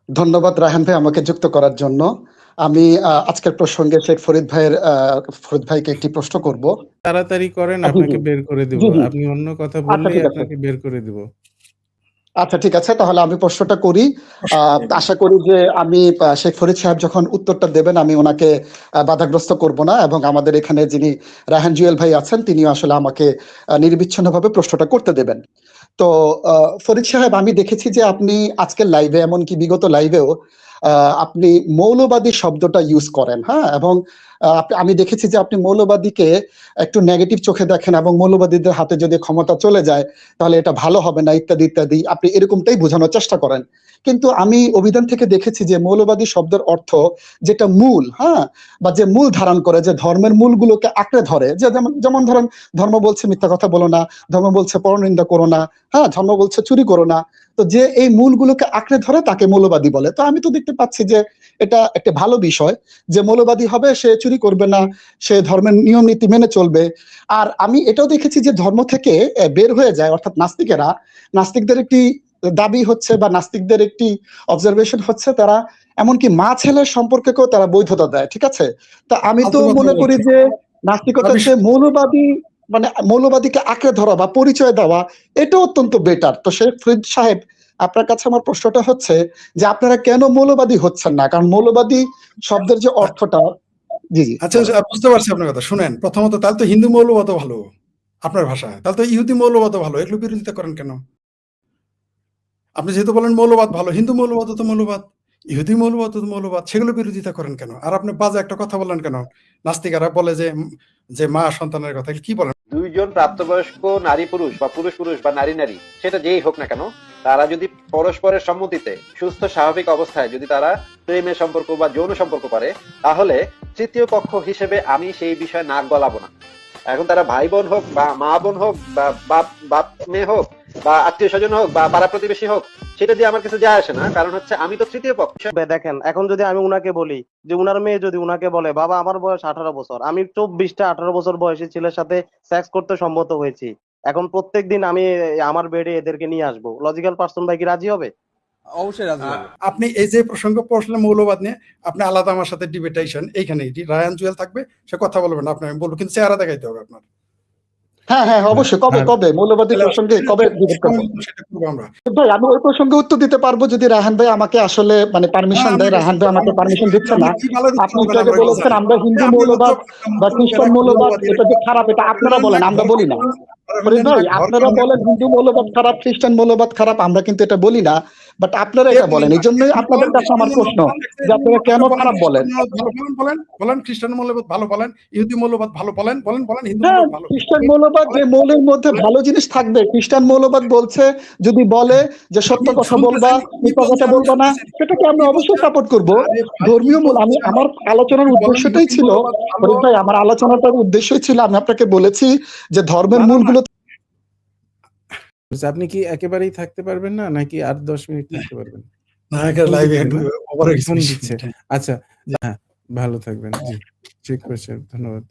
ধন্যবাদ রায়হান ভাই আমাকে যুক্ত করার জন্য। আমি আজকের প্রসঙ্গে শেখ ফরিদ ভাইকে একটি প্রশ্ন করব। তাড়াতাড়ি করেন, জি, আপনাকে জি। বের করে দিব। জি, জি। আপনি অন্য কথা আচ্ছা বললেই ঠিক আছে। আপনাকে বের করে দিব। আচ্ছা ঠিক আছে, তাহলে আমি প্রশ্নটা করি। আশা করি যে আমি শেখ ফরিদ সাহেব যখন উত্তরটা দেবেন আমি ওনাকে বাধাগ্রস্ত করব না, এবং আমাদের এখানে যিনি রায়হান জুয়েল ভাই আছেন তিনিও আসলে আমাকে নিরবিচ্ছিন্নভাবে প্রশ্নটা করতে দেবেন। তো ফরিদ সাহেব, আমি দেখেছি যে আপনি আজকের লাইভে, এমনকি বিগত লাইভেও আপনি মৌলবাদী শব্দটা ইউজ করেন, হ্যাঁ, এবং আমি দেখেছি যে আপনি মৌলবাদীকে একটু নেগেটিভ চোখে দেখেন, এবং মৌলবাদীদের হাতে যদি ক্ষমতা চলে যায় তাহলে এটা ভালো হবে না, ইত্যাদি ইত্যাদি, আপনি এরকমটাই বোঝানোর চেষ্টা করেন। কিন্তু আমি অভিধান থেকে দেখেছি যে মৌলবাদী শব্দের অর্থ যেটা মূল, হ্যাঁ, বা যে মূল ধারণ করে, যে ধর্মের মূলগুলোকে আঁকড়ে ধরে, যে যেমন যেমন ধরেন ধর্ম বলছে মিথ্যা কথা বলো না, ধর্ম বলছে পরনিন্দা করো না, হ্যাঁ, ধর্ম বলছে চুরি করো না। তো যে এই মূলগুলোকে আঁকড়ে ধরে তাকে মৌলবাদী বলে। তো আমি তো দেখতে পাচ্ছি যে এটা একটা ভালো বিষয়, যে মৌলবাদী হবে সে চুরি করবে না, সে ধর্মের নিয়ম নীতি মেনে চলবে। আর আমি এটাও দেখেছি যে ধর্ম থেকে বের হয়ে যায়, অর্থাৎ নাস্তিকদের একটি দাবি হচ্ছে, বা নাস্তিকদের একটি অবজারভেশন হচ্ছে, তারা এমনকি মা ছেলের সম্পর্কেও তারা বৈধতা দেয়, ঠিক আছে। তা আমি তো মনে করি যে নাস্তিকতার চেয়ে মৌলবাদীকে আঁকড়ে ধরা বা পরিচয় দেওয়া এটা অত্যন্ত বেটার। তো শেখ ফরিদ সাহেব, আপনার কাছে আমার প্রশ্নটা হচ্ছে যে আপনারা কেন মৌলবাদী হচ্ছেন না? কারণ মৌলবাদী শব্দের যে অর্থটা, জি জি। আচ্ছা, বুঝতে পারছি আপনার কথা। শুনেন, প্রথমত তাহলে তো হিন্দু মৌলবাদ ভালো আপনার ভাষায়, তাহলে তো ইহুদি মৌলবাদ ভালো, এগুলো বিরোধিতা করেন কেন? আপনি যেহেতু বলেন মৌলবাদ ভালো, হিন্দু মৌলবাদ তো মৌলবাদ, ইহুদি মৌলবাদ তো মৌলবাদ, সেগুলো বিরোধিতা করেন কেন? আর আপনি বাজে একটা কথা বললেন কেন? নাস্তিকারা বলে যে মা সন্তানের কথা, কি বলেন? দুইজন প্রাপ্তবয়স্ক নারী পুরুষ বা পুরুষ পুরুষ বা নারী নারী, সেটা যেই হোক না কেন, তারা যদি পরস্পরের সম্মতিতে সুস্থ স্বাভাবিক অবস্থায় যদি তারা প্রেমের সম্পর্ক বা যৌন সম্পর্ক করে, তাহলে তৃতীয় পক্ষ হিসেবে আমি সেই বিষয়ে নাক গলাবো না। এখন তারা ভাই বোন হোক বা মা বোন হোক বা বাপ মেয়ে হোক বা আত্মীয় স্বজন হোক বা পাড়া প্রতিবেশী হোক, সেটা দিয়ে আমার কিছু যায় আসে না। কারণ হচ্ছে আমি তো তৃতীয় পক্ষ। দেখেন, এখন যদি আমি উনাকে বলি যে উনার মেয়ে যদি উনাকে বলে বাবা আমার বয়স 18 বছর, আমি 24টা 18 বছর বয়সী ছেলের সাথে সেক্স করতে সম্মত হয়েছি, এখন প্রত্যেকদিন আমি আমার বেডে এদেরকে নিয়ে আসবো, লজিক্যাল পার্সন ভাই কি রাজি হবে? অবশ্যই রাজি হবে। আপনি এই যে প্রসঙ্গ পড়ছিলেন মৌলবাদ নিয়ে, আপনি আলাদা আমার সাথে ডিবেটেশন এইখানে রায়ান জুয়েল থাকবে, সে কথা বলবেন না, আপনি আমি বলবো, কিন্তু চেহারা দেখাইতে হবে আপনার। হ্যাঁ হ্যাঁ অবশ্যই, কবে মৌলবাদী প্রসঙ্গে কবে ডিবেট করব সেটা করবো আমরা। ভাই? আমি ওই প্রসঙ্গে উত্তর দিতে পারবো যদি রায়হান ভাই আমাকে আসলে পারমিশন দেয়। রায়হান ভাই আমাকে পারমিশন দিচ্ছে না। আপনি একটু বলেছেন আমরা হিন্দু মৌলবাদ বা খ্রিস্টান মৌলবাদ এটা যে খারাপ, এটা আপনারা বলেন, আমরা বলি না। ফরিদ ভাই, আপনারা বলেন হিন্দু মৌলবাদ খারাপ, খ্রিস্টান মৌলবাদ খারাপ, আমরা কিন্তু এটা বলি না, বাট আপনারা এটা বলেন। এই জন্যই আপনাদের কাছে আমার প্রশ্ন যে আপনারা কেন খারাপ বলেন? বলেন খ্রিস্টান মৌলবাদ ভালো বলেন, ইহুদি মৌলবাদ ভালো বলেন, বলেন হিন্দু মৌলবাদ ভালো। খ্রিস্টান মৌলবাদ, যে মৌলের মধ্যে ভালো জিনিস থাকবে, খ্রিস্টান মৌলবাদ বলছে যদি বলে যে সত্য কথা বলবা, মিথ্যা কথা বলবা না, সেটাকে আমরা অবশ্যই সাপোর্ট করব। ধর্মীয় মূল, আমার আলোচনার উদ্দেশ্যটাই ছিল ফরিদ ভাই, আমার আলোচনাটার উদ্দেশ্যই ছিল, আমি আপনাকে বলেছি যে ধর্মের মূলগুলো। আপনি কি একেবারেই থাকতে পারবেন না, নাকি আর 10 মিনিট থাকতে পারবেন? লাইভে আচ্ছা, হ্যাঁ, ভালো থাকবেন। জি, ঠিক আছে, ধন্যবাদ।